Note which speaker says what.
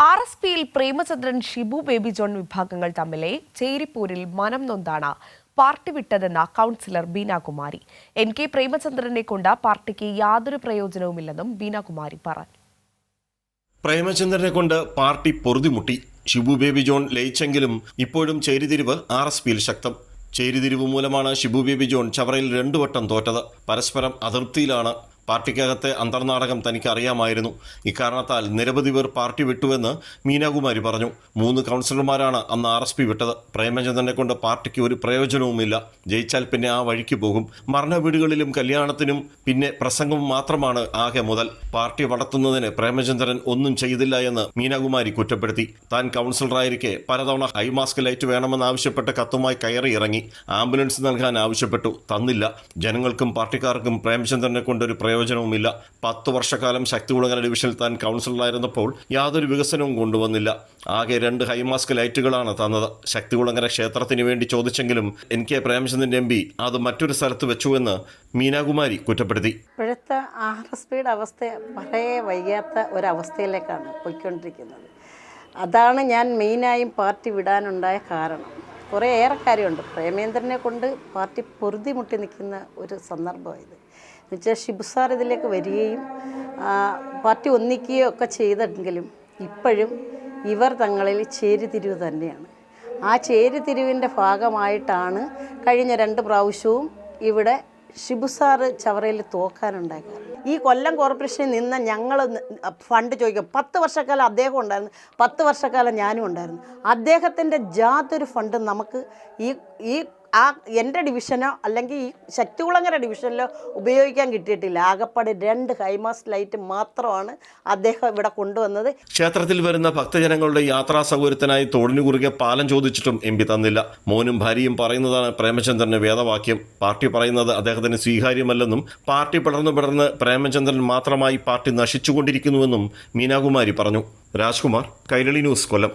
Speaker 1: RSPയിൽ Premachandran Shibu baby John വിഭാഗങ്ങൾ തമ്മിലെ ചേരിപ്പോരിൽ മനം നൊന്താണ് പാർട്ടി വിട്ടതെന്ന കൗൺസിലർ ബീനാകുമാരി. NK പ്രേമചന്ദ്രനെ കൊണ്ട് പാർട്ടിക്ക് യാതൊരു പ്രയോജനവുമില്ലെന്നും ബീനാകുമാരി പറഞ്ഞു.
Speaker 2: പ്രേമചന്ദ്രനെ കൊണ്ട് പാർട്ടി പൊറുതിമുട്ടി. ഷിബു ബേബി ജോൺ ലയിച്ചെങ്കിലും ഇപ്പോഴും ചേരിതിരിവ് RSPയിൽ ശക്തം. ചേരിതിരിവ് മൂലമാണ് ഷിബു ബേബി ജോൺ ചവറയിൽ 2 വട്ടം തോറ്റത്. പരസ്പരം അതൃപ്തിയിലാണ്. പാർട്ടിക്കകത്തെ അന്തർനാടകം തനിക്ക് അറിയാമായിരുന്നു. ഇക്കാരണത്താൽ നിരവധി പേർ പാർട്ടി വിട്ടുവെന്ന് ബീനാകുമാരി പറഞ്ഞു. 3 കൗൺസിലർമാരാണ് അന്ന് RSP വിട്ടത്. പ്രേമചന്ദ്രനെ കൊണ്ട് പാർട്ടിക്ക് ഒരു പ്രയോജനവുമില്ല. ജയിച്ചാൽ പിന്നെ ആ വഴിക്ക് പോകും. മരണവീടുകളിലും കല്യാണത്തിനും പിന്നെ പ്രസംഗവും മാത്രമാണ് ആകെ മുതൽ. പാർട്ടി വളർത്തുന്നതിന് പ്രേമചന്ദ്രൻ ഒന്നും ചെയ്തില്ല എന്ന് ബീനാകുമാരി കുറ്റപ്പെടുത്തി. താൻ കൗൺസിലറായിരിക്കെ പലതവണ ഹൈമാസ്ക് ലൈറ്റ് വേണമെന്നാവശ്യപ്പെട്ട് കത്തുമായി കയറി ഇറങ്ങി. ആംബുലൻസ് നൽകാൻ ആവശ്യപ്പെട്ടു, തന്നില്ല. ജനങ്ങൾക്കും പാർട്ടിക്കാർക്കും പ്രേമചന്ദ്രനെ കൊണ്ടൊരു പ്രയോജനവുമില്ല. 10 വർഷക്കാലം ശക്തികുളങ്ങര ഡിവിഷനിൽ താൻ കൗൺസിലറായിരുന്നപ്പോൾ യാതൊരു വികസനവും കൊണ്ടുവന്നില്ല. ആകെ 2 ഹൈമാസ്ക് ലൈറ്റുകളാണ് തന്നത്. ശക്തികുളങ്ങര ക്ഷേത്രത്തിന് വേണ്ടി ചോദിച്ചെങ്കിലും NK പ്രേമചന്ദ്രൻ MP അത് മറ്റൊരു സ്ഥലത്ത് വെച്ചുവെന്ന് ബീനാകുമാരി കുറ്റപ്പെടുത്തി.
Speaker 3: ഇപ്പോഴത്തെ RSPയുടെ അവസ്ഥ വളരെ വൈകാത്ത ഒരവസ്ഥയിലേക്കാണ് പോയിക്കൊണ്ടിരിക്കുന്നത്. അതാണ് ഞാൻ മെയിനായും പാർട്ടി വിടാനുണ്ടായ കാരണം. കുറേയേറെ കാര്യമുണ്ട്. പ്രേമേന്ദ്രനെ കൊണ്ട് പാർട്ടി പൊറുതിമുട്ടി നിൽക്കുന്ന ഒരു സന്ദർഭമായത്. എന്നുവെച്ചാൽ ഷിബു സാർ ഇതിലേക്ക് വരികയും പാർട്ടി ഒന്നിക്കുകയോ ഒക്കെ ചെയ്തെങ്കിലും ഇപ്പോഴും ഇവർ തങ്ങളിൽ ചേരിതിരിവ് തന്നെയാണ്. ആ ചേരിതിരിവിൻ്റെ ഭാഗമായിട്ടാണ് കഴിഞ്ഞ 2 പ്രാവശ്യവും ഇവിടെ ഷിബു സാറ് ചവറയിൽ തോക്കാനുണ്ടായ കാരണം. ഈ കൊല്ലം കോർപ്പറേഷനിൽ നിന്ന് ഞങ്ങൾ ഫണ്ട് ചോദിക്കും. 10 വർഷക്കാലം അദ്ദേഹം ഉണ്ടായിരുന്നു, 10 വർഷക്കാലം ഞാനും ഉണ്ടായിരുന്നു. അദ്ദേഹത്തിൻ്റെ യാതൊരു ഫണ്ടും നമുക്ക് എൻ്റെ ഡിവിഷനോ അല്ലെങ്കിൽ ഈ ശക്തികുളങ്ങര ഡിവിഷനിലോ ഉപയോഗിക്കാൻ കിട്ടിയിട്ടില്ല. ആകപ്പാടെ 2 ഹൈമാസ് ലൈറ്റ് മാത്രമാണ് അദ്ദേഹം ഇവിടെ കൊണ്ടുവന്നത്.
Speaker 2: ക്ഷേത്രത്തിൽ വരുന്ന ഭക്തജനങ്ങളുടെ യാത്രാ സൗകര്യത്തിനായി തോടിനു കുറുകെ പാലം ചോദിച്ചിട്ടും MP തന്നില്ല. മോനും ഭാര്യയും പറയുന്നതാണ് പ്രേമചന്ദ്രന് വേദവാക്യം. പാർട്ടി പറയുന്നത് അദ്ദേഹത്തിന് സ്വീകാര്യമല്ലെന്നും പാർട്ടി പിളർന്ന് പ്രേമചന്ദ്രൻ മാത്രമായി പാർട്ടി നശിച്ചുകൊണ്ടിരിക്കുന്നുവെന്നും ബീനാകുമാരി പറഞ്ഞു. രാജ്കുമാർ, കൈരളി ന്യൂസ്, കൊല്ലം.